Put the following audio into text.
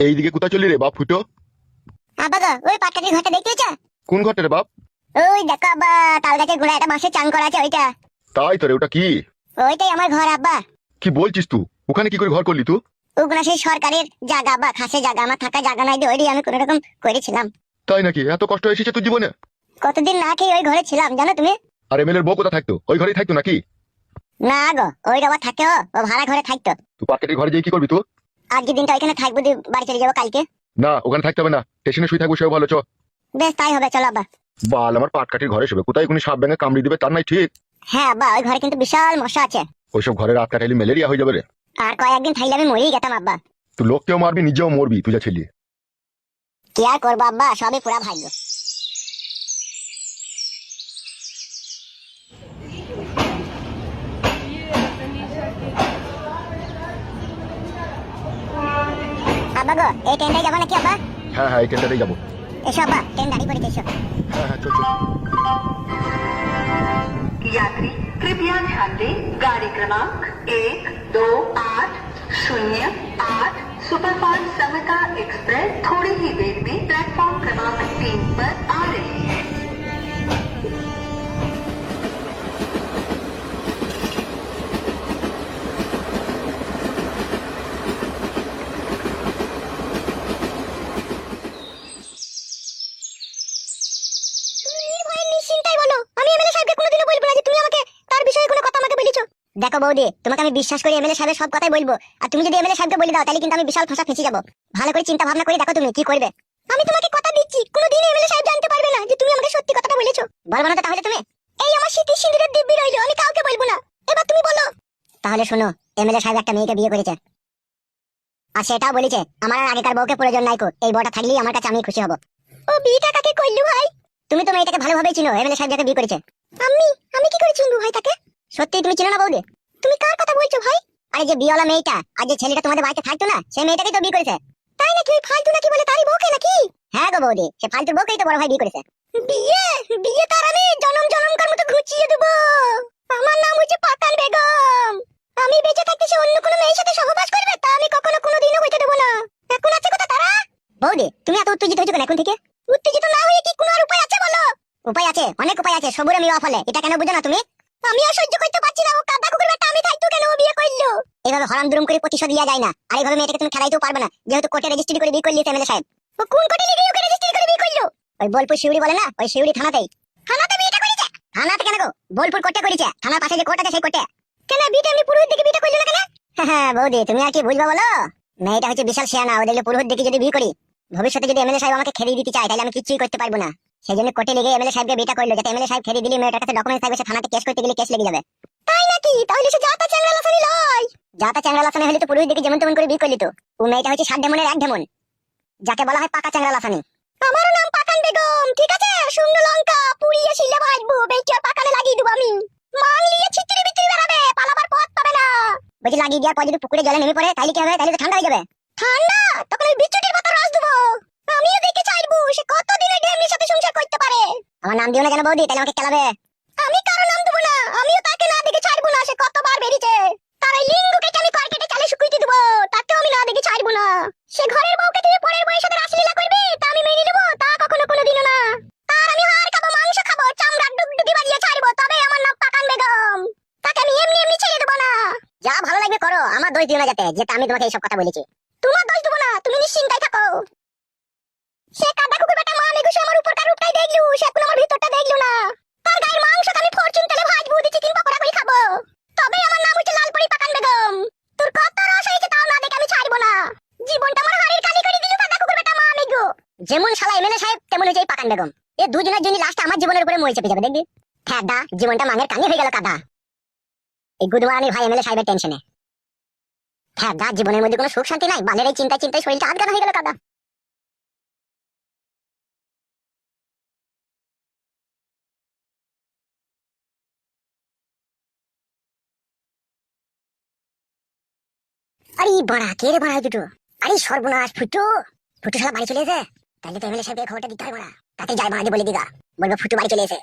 এইদিকে কোথায় চলি রে বাপ ফুটো? আব্বা গো, ওই পাটকাঠির ঘরটা দেখতে পেয়েছো? কোন ঘরটা রে বাপ? ওই দেখো আব্বা, তাল গাছের গোড়ায় একটা বাঁশের চাং করা আছে ওইটা। তাই তো রে, ওটা কি? ওইটাই আমার ঘর আব্বা। কি বলছিস তুই? ওখানে কি করে ঘর করলি তুই? ওগুলা সেই সরকারের জায়গা আব্বা, খাসে জায়গা, আমার থাকা জায়গা নাই দিয়ে ওইটাই আমি কোন রকম করেছিলাম। তাই নাকি? এত কষ্ট এসেছে তোর জীবনে? কতদিন না খেয়ে ওই ঘরে ছিলাম জানো তুমি? আর এমএলএর বউ কোথা থাকতো? ওই ঘরেই থাকতো নাকি? না গো, ওই আবার থাকে, ও ভাড়া ঘরে থাকতো। তুই পাটকাঠির ঘরে গিয়ে কি করবি তুই? আজকে দিনটা ওইখানে থাকবো, দিয়ে বাড়ি চলে যাবো কালকে। না, ওখানে থাকতে হবে না, স্টেশনে শুয়ে থাকবো, সেও ভালো। চ বেশ তাই হবে, চলো আব্বা। বাল, আমার পাটকাঠির ঘরে শোবে, কোথায় কোনো সাপ ব্যাঙে কামড়ি দিবে তার নাই ঠিক। হ্যাঁ আব্বা, ওই ঘরে কিন্তু বিশাল মশা আছে। ওইসব ঘরে রাত কাটাইলে ম্যালেরিয়া হয়ে যাবে রে। আর কয়েকদিন থাকলে আমি মরেই গেতাম আব্বা। তুই লোককেও মারবি, নিজেও মরবি, তুই যা ছেলে। কি আর করবো আব্বা, সবই পুরা ভাগ্য। আব্বা গো, এই ট্রেনটাই যাবো নাকি আব্বা? হ্যাঁ হ্যাঁ, এই ট্রেনটাতেই যাবো। এসো আব্বা, ট্রেন দাঁড়িয়ে পড়েছে, এসো। হ্যাঁ হ্যাঁ, চল চল। यात्री कृपया ध्यान दें, गाड़ी क्रमांक 128008 सुपरफास्ट समता एक्सप्रेस थोड़ी ही देर में प्लेटफॉर्म क्रमांक 3 पर आ रही है। দেখো বৌদি, তোমাকে আমি বিশ্বাস করি এমএলএ সাহেবের সব কথাই বলবো, আর তুমি যদি এমএলএ সাহেবকে বলে দাও তাহলে কিন্তু আমি বিশাল ফাঁসা ফেঁসে যাবো। ভালো করে চিন্তা ভাবনা করে দেখো তুমি কি করবে। আমি তোমাকে কথা দিচ্ছি, কোনোদিন এমএলএ সাহেব জানতে পারবে না যে তুমি আমাকে সত্যি কথাটা বলেছো। বলবো না তো তাহলে তুমি? এই আমার স্মৃতি সিঁদুরের দিব্যি রইলো, আমি কাউকে বলবো না। এবার তুমি বলো। তাহলে শোনো, এমএলএ সাহেব একটা মেয়েকে বিয়ে করেছে, আর সেটাও বলেছে আমার আর আগেকার বউকে প্রয়োজন নাই কো, এই বউটা থাকলেই আমার কাছে আমি খুশি হব। ও বিয়েটা কাকে করলো ভাই? তুমি তো মেয়েটাকে ভালোভাবেই চিনো, এমএলএ সাহেব যাকে বিয়ে করেছে। আমি কি করে চিনবো ভাই তাকে? সত্যি তুমি চিনো না বৌদি? তুমি কার কথা বলছো ভাই? আরে যে বিয়েওয়ালা মেয়েটা আর যে ছেলেটা তোমাদের বাড়িতে থাকতো না, সেই মেয়েটাকে তো বিয়ে করেছে। তাই নাকি? ওই ফালতু নাকি বলে তারই বউকে নাকি? হ্যাঁ গো বৌদি, সে ফালতুর বউকেই তো বড় ভাই বিয়ে করেছে। বিয়ে? বিয়ে তার আমি জনম জনমকার মতো ঘুচিয়ে দেবো। আমার নাম হচ্ছে পাতান বেগম। আমি বেঁচে থাকতে সে অন্য কোনো মেয়ের সাথে সহবাস করবে তা আমি কখনো কোনোদিনও হইতে দেবো না। এখন আছে কথা তারা? বৌদি তুমি এত উত্তেজিত হয়েছো কেন এখন থেকে? উত্তেজিত না হয়ে কি কোনো আর উপায় আছে বলো? উপায় আছে, অনেক উপায় আছে, সবুরে মেওয়া ফলে, এটা কেন বুঝো না তুমি? আমি আর সহ্য করতে পারছি না, ও কাদা কুকুর বেটা আমি থাকতো কেন ও বিয়ে করলো? এইভাবে হরাম দুরুম করে প্রতিশোধ লিয়া যায় না, আর এইভাবে মেয়েটাকে তুমি খেলাইতেও পারবে না, যেহেতু কোর্টে রেজিস্ট্রি করে বিয়ে করলি এমএলএ সাহেব। ও কোন কোর্টে লিখে ওকে রেজিস্ট্রি করে বিয়ে করলো? ওই বোলপুর শিউড়ি বলে না, ওই শিউড়ি থানাতেই। থানাতে বিয়েটা করেছে? থানাতে কেন গো, বোলপুর কোর্টে করেছে, থানার পাশে যে কোর্ট আছে সেই কোর্টে। কেন বিয়েটা এমনি পুরোহিত দেখে বিয়েটা করলো না কেন? হ্যাঁ বৌদি, তুমি আর কি বুঝবা বলো? মেয়েটা হচ্ছে বিশাল শেয়ানা, ও দেখলে পুরোহিত দেখে যদি বিয়ে করি, ভবিষ্যতে যদি এমএলএ সাহেব আমাকে খেলিয়ে দিতে চায় তাহলে আমি কিছুই করতে পারবো না। সেই জন্য কোর্টে লেগে এমএলএ সাহেবকে বিয়েটা করলো, যাতে এমএলএ সাহেব খেলিয়ে দিলে মেয়েটার কাছে ডকুমেন্টস থাকবে, সে থানাতে কেস করতে গেলে কেস লেগে যাবে। তাই নাকি? তাহলে সে জাতা চ্যাংড়া লাসানি লয়। জাতা চ্যাংড়া লাসানি হলে তো পুরোহিত দেখে যেমন তেমন করে বিয়ে করলি তো। ও মেয়েটা হচ্ছে 7 ডেমনের 1 ডেমন, যাকে বলা হয় পাকা চ্যাংড়া লাসানি। আমারও নাম পাকান বেগম, ঠিক আছে? শুকনো লঙ্কা পুড়িয়ে শিলে ভাজবো, বেচে পাকানে লাগিয়ে দেবো আমি। মান নিয়ে ছিটরি বিটরি বেরাবে, পালাবার পথ পাবে না। বলছি লাগিয়ে দেওয়ার পর যদি পুকুরে জলে নেমে পড়ে তাহলে কি হবে? তাহলে তো ঠান্ডা হয়ে যাবে। ঠান্ডা? তখন ওই বিচ্ছুটির মতো রস দেবো। আমিও দেখে চাইবো সে কতদিন ওই ঢেমনির সাথে সংসার করতে পারে। আমার নাম দিও না কেন বৌদি, তাহলে আমাকে কেলাবে। আমি কারো নাম দেবো না, আমিও তাকে না দেখে ছাড়বো না, সে কতবার বেরিয়েছে। তার এই লিঙ্গ কেটে আমি কর্কেটে চালে শুকুইতে দেবো, তাকেও আমি না দেখে ছাড়বো না। সে ঘরের বউকে তুমি পরের বউয়ের সাথে রাসলীলা করবে তা আমি মেনে নেবো, তা কখনো কোনোদিনও না। আর আমি হাড় খাবো, মাংস খাবো, চামড়া ডুগডুগি বাজিয়ে ছাড়বো, তবে আমার নাম পাকান বেগম। তাকে আমি এমনি এমনি ছেড়ে দেবো না। যা ভালো লাগবে করো, আমার দোষ দিও না যাতে, যেটা আমি তোমাকে এইসব কথা বলেছি। তোমার দোষ দেবো না, তুমি নিশ্চিন্তায় থাকো। সে কাদা কুকুর বেটা মা মেঘুসে আমার উপরকার রূপটাই দেখলু, সে এখন আমার ভিতরটা দেখলু না। তার গায়ের মাংস আমি ফরচুন তেলে ভাজবো, দিয়ে চিকেন পকোড়া করে খাবো, তবে আমার নাম হচ্ছে লালপরি পাকান বেগম। তোর কত রস হয়েছে তাও না দেখে আমি ছাড়বো না। জীবনটা আমার হাড়ের কালি করে দিলু কাদা কুকুর বেটা মা মেঘু। যেমন শালা এমএলএ সাহেব তেমন হচ্ছে এই পাকান বেগম। এই দুজনের জন্য লাস্টে আমার জীবনের উপরে মই চেপে যাবে দেখবি। ঠেডা জীবনটা মাঙের কানি হয়ে গেল কাদা, এই গুদমারানি ভাই এমএলএ সাহেবের টেনশনে। ঠেডা জীবনের মধ্যে কোনো সুখ শান্তি নাই, বালের এই চিন্তায় চিন্তায় শরীরটা আটকানো হয়ে গেল কাদা। আরে বাড়া, কে রে বাড়া দুটো? আরে সর্বনাশ, ফুটু। ফুটু শালা বাড়ি চলে এসে, তাহলে তো এমএলএ সাহেবকে খবরটা দিতে হয় বাড়া। তাতে যাই বাড়া, বলে দিগা, বলবো ফুটু বাড়ি চলে এসে।